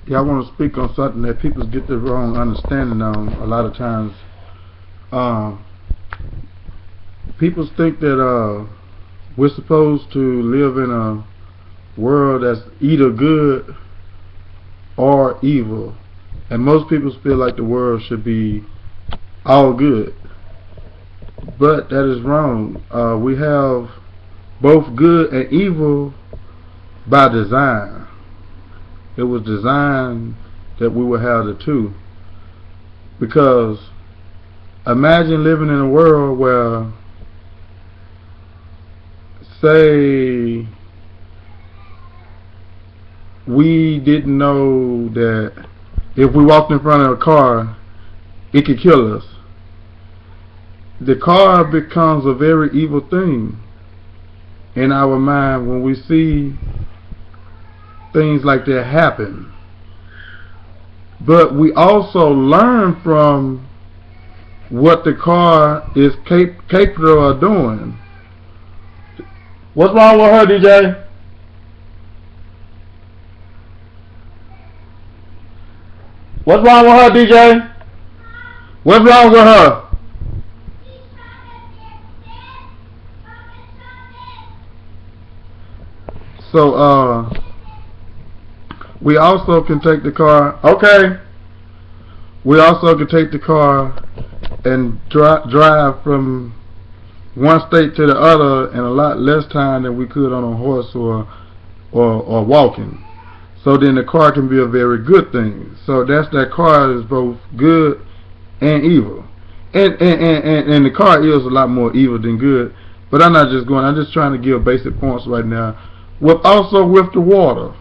Yeah, I want to speak on something that people get the wrong understanding on a lot of times. Um, People think that we're supposed to live in a world that's either good or evil. And most people feel like the world should be all good. But that is wrong. We have both good and evil by design. It was designed that we would have the two. Because imagine living in a world where, say, we didn't know that if we walked in front of a car, it could kill us. The car becomes a very evil thing in our mind when we see things like that happen. But we also learn from what the car is capable of doing. What's wrong with her, DJ? What's wrong with her, DJ? What's wrong with her? So, we also can take the car. Okay. We also can take the car and drive from one state to the other in a lot less time than we could on a horse or walking. So then the car can be a very good thing. So that car is both good and evil. And the car is a lot more evil than good. But I'm just trying to give basic points right now. Also with the water.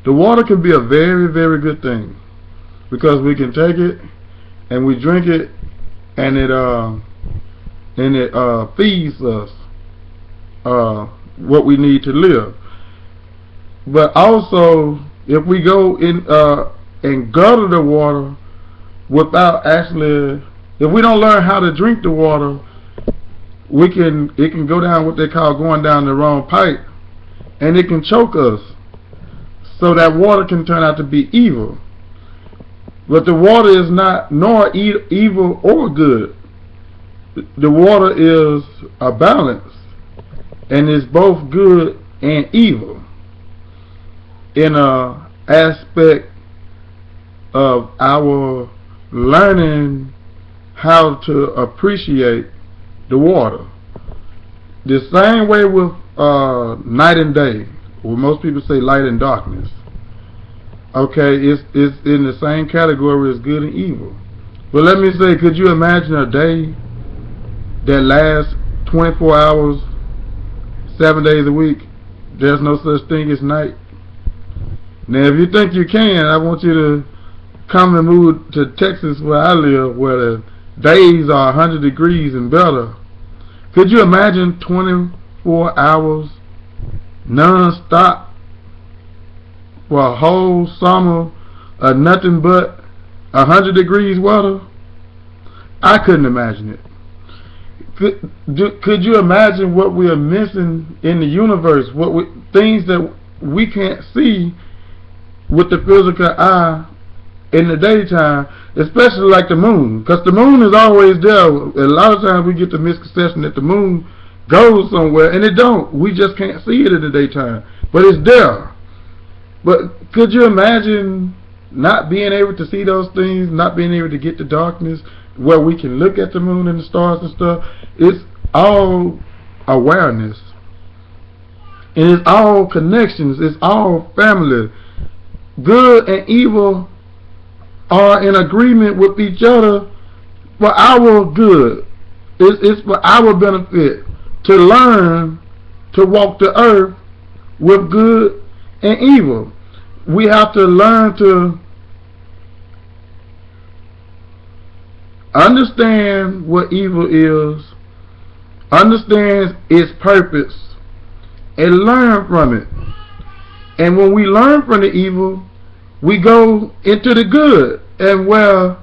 The water can be a very, very good thing. Because we can take it and we drink it and it feeds us what we need to live. But also, if we go in and gutter the water without actually, if we don't learn how to drink the water, it can go down what they call going down the wrong pipe, and it can choke us. So that water can turn out to be evil. But the water is not nor evil or good. The water is a balance, and it's both good and evil in a aspect of our learning how to appreciate the water. The same way with night and day, or most people say light and darkness. Okay, it's in the same category as good and evil. But let me say, could you imagine a day that lasts 24 hours, 7 days a week? There's no such thing as night. Now, if you think you can, I want you to come and move to Texas where I live, where the days are 100 degrees and better. Could you imagine 24 hours non-stop for a whole summer of nothing but 100 degrees weather? I couldn't imagine it. Could you imagine what we are missing in the universe? Things that we can't see with the physical eye in the daytime, especially like the moon, because the moon is always there. A lot of times we get the misconception that the moon goes somewhere, and it don't. We just can't see it in the daytime, but it's there. But could you imagine not being able to see those things, not being able to get the darkness where we can look at the moon and the stars and stuff? It's all awareness, and it's all connections, it's all family. Good and evil are in agreement with each other for our good. It's for our benefit to learn to walk the earth with good and evil. We have to learn to understand what evil is, understand its purpose, and learn from it. And when we learn from the evil, we go into the good, and where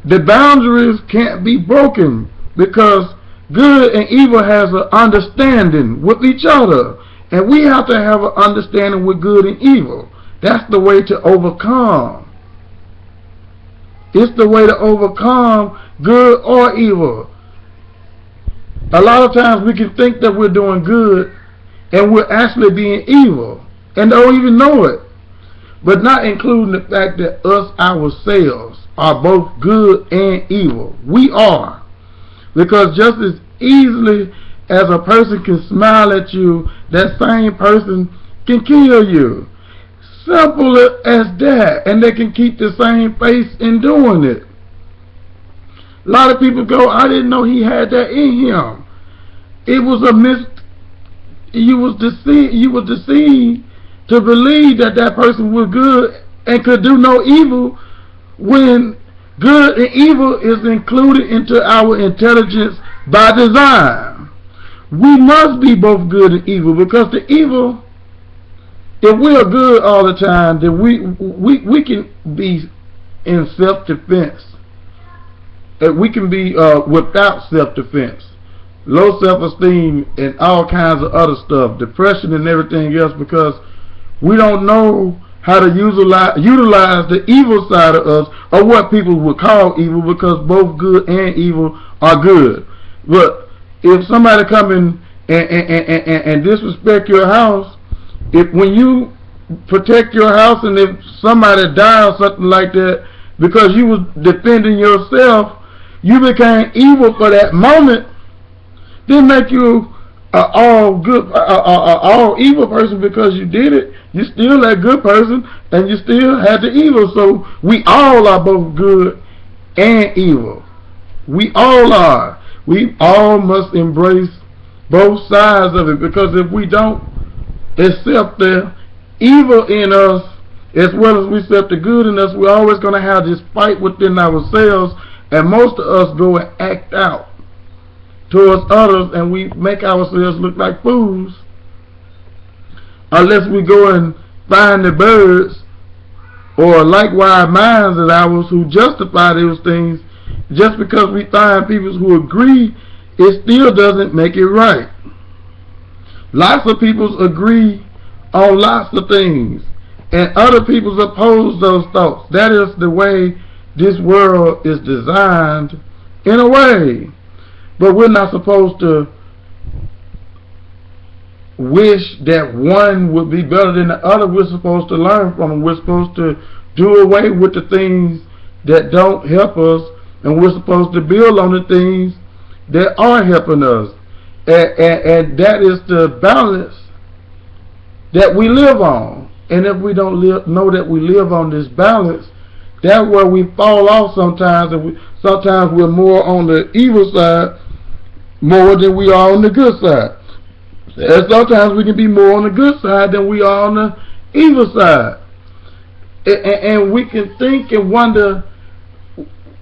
the boundaries can't be broken, because good and evil has an understanding with each other, and we have to have an understanding with good and evil. That's the way to overcome. It's the way to overcome good or evil. A lot of times we can think that we're doing good and we're actually being evil and don't even know it. But not including the fact that us ourselves are both good and evil. We are. Because just as easily as a person can smile at you, that same person can kill you. Simple as that. And they can keep the same face in doing it. A lot of people go, I didn't know he had that in him. It was you was deceived to believe that that person was good and could do no evil, when good and evil is included into our intelligence by design. We must be both good and evil, because the evil, if we are good all the time, then we can be in self-defense. We can be without self-defense. Low self-esteem and all kinds of other stuff, depression and everything else, because we don't know how to utilize the evil side of us, or what people would call evil, because both good and evil are good. But if somebody come in and disrespect your house, when you protect your house, and if somebody died or something like that because you was defending yourself, you became evil for that moment, then make you all evil person because you did it. You still that good person, and you still had the evil. So we all are both good and evil. We all are. We all must embrace both sides of it, because if we don't accept the evil in us as well as we accept the good in us, we're always going to have this fight within ourselves, and most of us go and act out towards others, and we make ourselves look like fools, unless we go and find the birds or likewise minds of ours who justify those things. Just because we find people who agree, it still doesn't make it right. Lots of people agree on lots of things, and other people oppose those thoughts. That is the way this world is designed, in a way. But we're not supposed to wish that one would be better than the other. We're supposed to learn from them. We're supposed to do away with the things that don't help us, and we're supposed to build on the things that are helping us. And that is the balance that we live on. And if we don't know that we live on this balance, that's where we fall off sometimes. And sometimes we're more on the evil side more than we are on the good side. And sometimes we can be more on the good side than we are on the evil side. And we can think and wonder,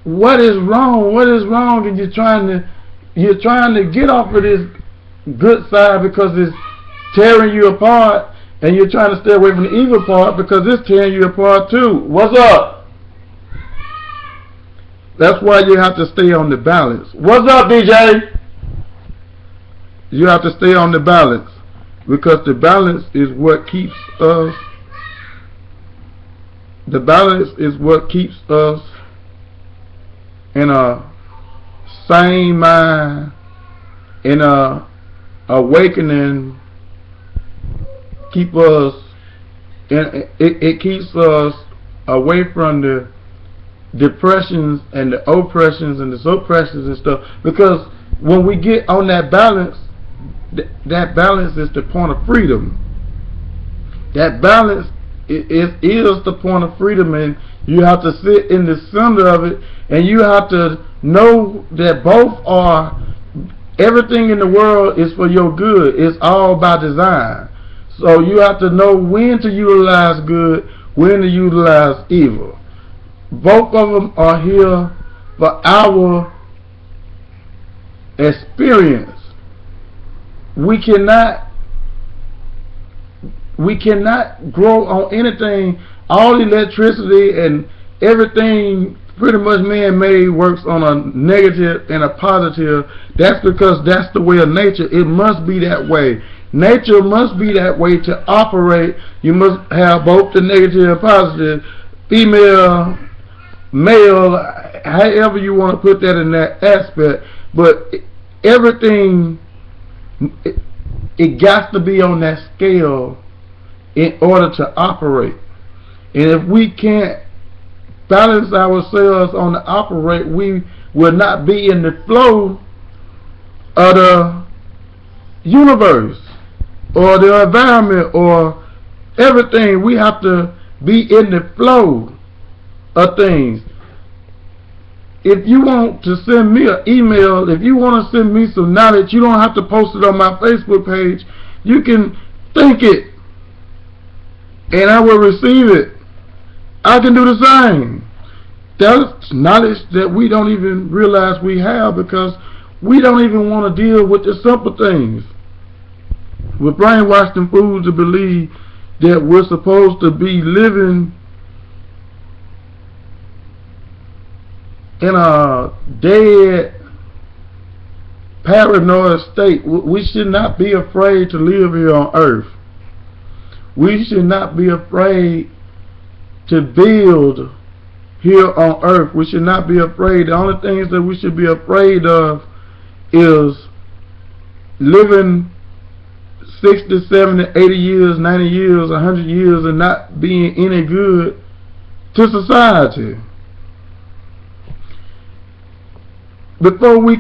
what is wrong? What is wrong? And you're trying to get off of this good side because it's tearing you apart, and you're trying to stay away from the evil part because it's tearing you apart too. What's up? That's why you have to stay on the balance. What's up, DJ? You have to stay on the balance, because the balance is what keeps us. The balance is what keeps us in a sane mind, in a awakening. Keep us, and it keeps us away from the depressions and the oppressions and the suppressions and stuff. Because when we get on that balance, that balance is the point of freedom. That balance is the point of freedom, and you have to sit in the center of it, and you have to know that both are, everything in the world is for your good. It's all by design. So you have to know when to utilize good, when to utilize evil. Both of them are here for our experience. We cannot grow on anything. All electricity and everything pretty much man-made works on a negative and a positive. That's because that's the way of nature. It must be that way. Nature must be that way to operate. You must have both the negative and positive, female, male, however you want to put that in that aspect. But everything, it got to be on that scale in order to operate. And if we can't balance ourselves on the operate, we will not be in the flow of the universe or the environment or everything. We have to be in the flow of things. If you want to send me an email, if you want to send me some knowledge, you don't have to post it on my Facebook page. You can think it and I will receive it. I can do the same. That's knowledge that we don't even realize we have because we don't even want to deal with the simple things. We're brainwashed and fooled to believe that we're supposed to be living in a dead, paranoid state. We should not be afraid to live here on earth. We should not be afraid to build here on earth. We should not be afraid. The only things that we should be afraid of is living 60, 70, 80 years, 90 years, 100 years and not being any good to society. Before we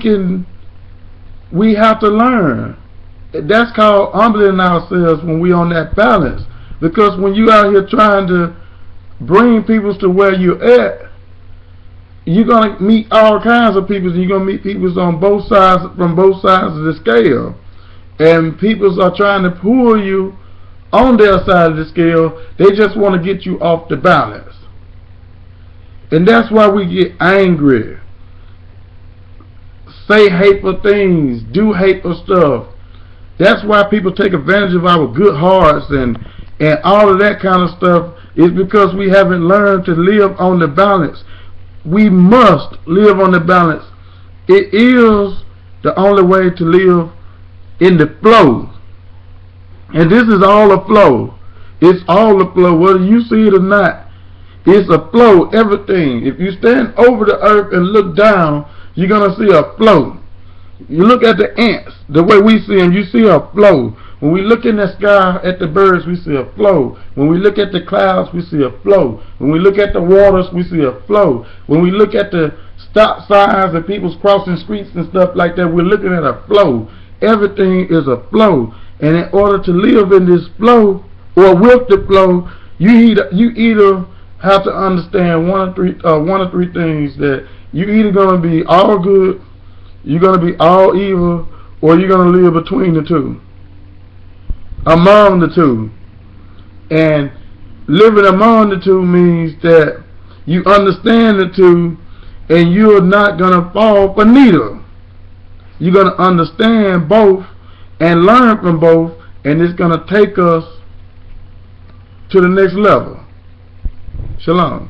have to learn. That's called humbling ourselves when we on that balance. Because when you out here trying to bring people to where you're at, you're going to meet all kinds of people. You're going to meet people on both sides, from both sides of the scale. And people are trying to pull you on their side of the scale. They just want to get you off the balance. And that's why we get angry, say hateful things, do hateful stuff. That's why people take advantage of our good hearts and all of that kind of stuff, is because we haven't learned to live on the balance. We must live on the balance. It is the only way to live in the flow. And this is all a flow. It's all a flow. Whether you see it or not, it's a flow. Everything. If you stand over the earth and look down, you're going to see a flow. You look at the ants, the way we see them, you see a flow. When we look in the sky at the birds, we see a flow. When we look at the clouds, we see a flow. When we look at the waters, we see a flow. When we look at the stop signs and people's crossing streets and stuff like that, we're looking at a flow. Everything is a flow. And in order to live in this flow, or with the flow, you either have to understand one of three things, that you're either going to be all good, you're going to be all evil, or you're going to live between the two, among the two. And living among the two means that you understand the two and you're not going to fall for neither. You're going to understand both and learn from both, and it's going to take us to the next level. Shalom.